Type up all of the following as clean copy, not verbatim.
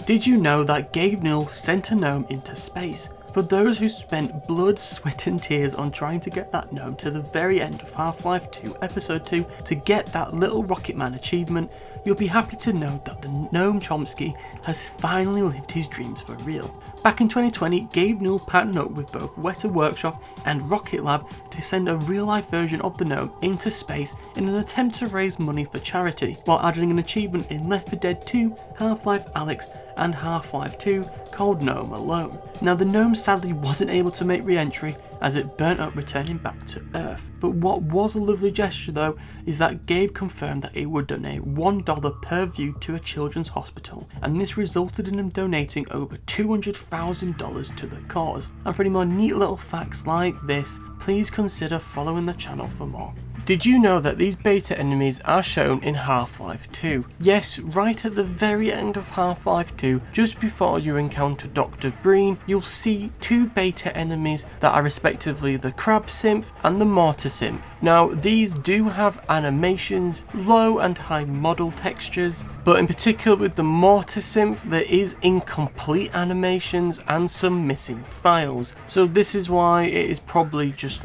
Did you know that Gabe Newell sent a gnome into space? For those who spent blood, sweat and tears on trying to get that gnome to the very end of Half-Life 2 Episode 2 to get that little Rocket Man achievement, you'll be happy to know that the gnome Chomsky has finally lived his dreams for real. Back in 2020, Gabe Newell partnered up with both Weta Workshop and Rocket Lab to send a real-life version of the gnome into space in an attempt to raise money for charity, while adding an achievement in Left 4 Dead 2, Half-Life Alyx and Half-Life 2 called Gnome Alone. Now the gnome sadly wasn't able to make re-entry as it burnt up returning back to Earth. But what was a lovely gesture though is that Gabe confirmed that he would donate $1 per view to a children's hospital, and this resulted in him donating over $200,000 to the cause. And for any more neat little facts like this, please consider following the channel for more. Did you know that these beta enemies are shown in Half-Life 2? Yes, right at the very end of Half-Life 2, just before you encounter Dr. Breen, you'll see two beta enemies that are respectively the Crab Synth and the Mortar Synth. Now, these do have animations, low and high model textures, but in particular with the Mortar Synth, there is incomplete animations and some missing files. So this is why it is probably just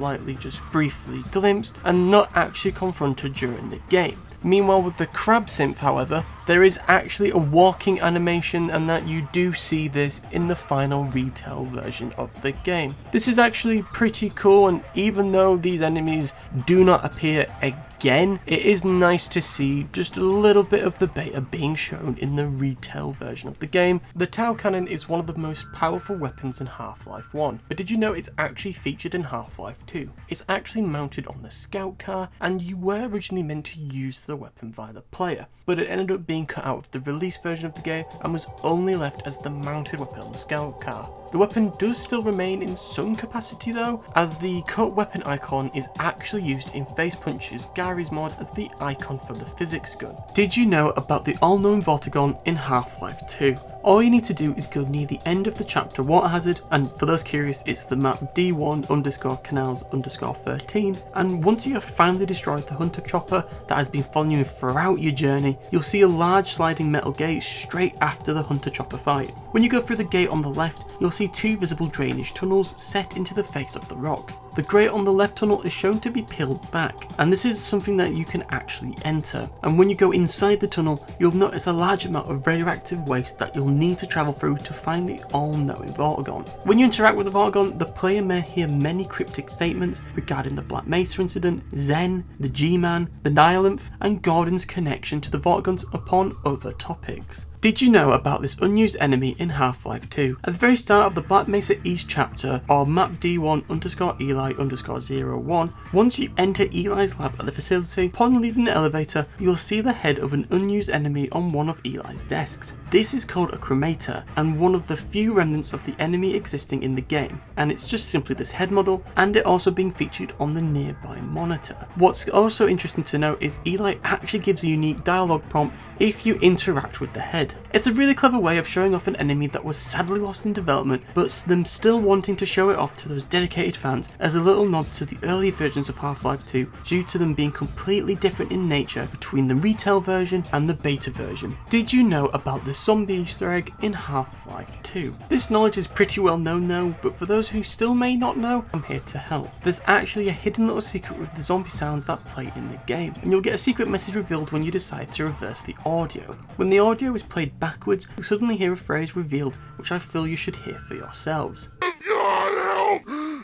briefly glimpsed and not actually confronted during the game. Meanwhile with the Crab Synth however, there is actually a walking animation, and that you do see this in the final retail version of the game. This is actually pretty cool, and even though these enemies do not appear again, it is nice to see just a little bit of the beta being shown in the retail version of the game. The Tau Cannon is one of the most powerful weapons in Half-Life 1, but did you know it's actually featured in Half-Life 2? It's actually mounted on the scout car, and you were originally meant to use the weapon via the player, but it ended up being cut out of the release version of the game and was only left as the mounted weapon on the scout car. The weapon does still remain in some capacity though, as the cut weapon icon is actually used in Face Punch's Gary's mod as the icon for the physics gun. Did you know about the all-known Vortigon in Half-Life 2? All you need to do is go near the end of the chapter Water Hazard, and for those curious, it's the map D1_canals_13, and once you have finally destroyed the Hunter Chopper that has been following you throughout your journey, you'll see a large sliding metal gate straight after the Hunter Chopper fight. When you go through the gate on the left, you'll see two visible drainage tunnels set into the face of the rock. The grate on the left tunnel is shown to be peeled back, and this is something that you can actually enter. And when you go inside the tunnel, you'll notice a large amount of radioactive waste that you'll need to travel through to find the all-knowing Vortigon. When you interact with the Vortigon, the player may hear many cryptic statements regarding the Black Mesa incident, Zen, the G-Man, the Nihilanth, and Gordon's connection to the Vortigons upon other topics. Did you know about this unused enemy in Half-Life 2? At the very start of the Black Mesa East chapter, or map D1_Eli_01, once you enter Eli's lab at the facility, upon leaving the elevator, you'll see the head of an unused enemy on one of Eli's desks. This is called a cremator, and one of the few remnants of the enemy existing in the game, and it's just simply this head model, and it also being featured on the nearby monitor. What's also interesting to note is Eli actually gives a unique dialogue prompt if you interact with the head. It's a really clever way of showing off an enemy that was sadly lost in development, but them still wanting to show it off to those dedicated fans as a little nod to the earlier versions of Half-Life 2, due to them being completely different in nature between the retail version and the beta version. Did you know about the zombie Easter egg in Half-Life 2? This knowledge is pretty well known though, but for those who still may not know, I'm here to help. There's actually a hidden little secret with the zombie sounds that play in the game, and you'll get a secret message revealed when you decide to reverse the audio. When the audio is played backwards, you'll suddenly hear a phrase revealed, which I feel you should hear for yourselves. God, help me!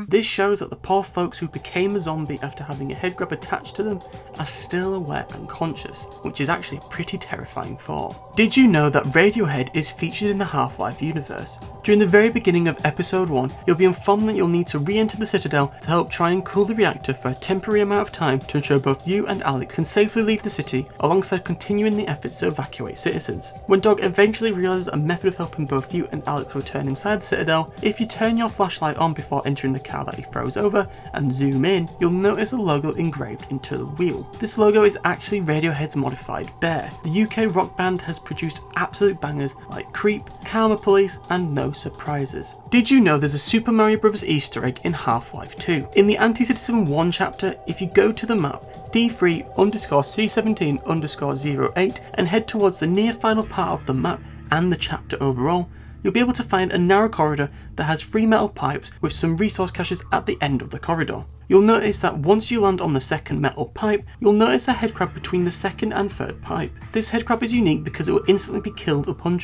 This shows that the poor folks who became a zombie after having a head grab attached to them are still aware and conscious, which is actually a pretty terrifying thought. Did you know that Radiohead is featured in the Half-Life universe? During the very beginning of episode 1, you'll be informed that you'll need to re-enter the Citadel to help try and cool the reactor for a temporary amount of time to ensure both you and Alex can safely leave the city, alongside continuing the efforts to evacuate citizens. When Dog eventually realises a method of helping both you and Alex return inside the Citadel, if you turn your flashlight on before entering the car, projectile that he throws over and zoom in, you'll notice a logo engraved into the wheel. This logo is actually Radiohead's modified bear. The UK rock band has produced absolute bangers like Creep, Karma Police and No Surprises. Did you know there's a Super Mario Bros. Easter egg in Half-Life 2? In the Anti-Citizen 1 chapter, if you go to the map D3_C17_08 and head towards the near final part of the map and the chapter overall, you'll be able to find a narrow corridor that has 3 metal pipes with some resource caches at the end of the corridor. You'll notice that once you land on the second metal pipe, you'll notice a headcrab between the second and third pipe. This headcrab is unique because it will instantly be killed upon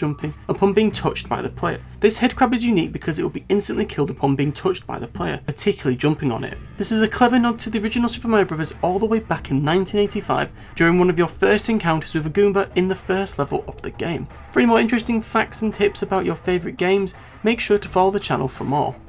being touched by the player. This headcrab is unique because it will be instantly killed upon being touched by the player, particularly jumping on it. This is a clever nod to the original Super Mario Bros. All the way back in 1985 during one of your first encounters with a Goomba in the first level of the game. For any more interesting facts and tips about your favourite games, make sure to follow the channel for more.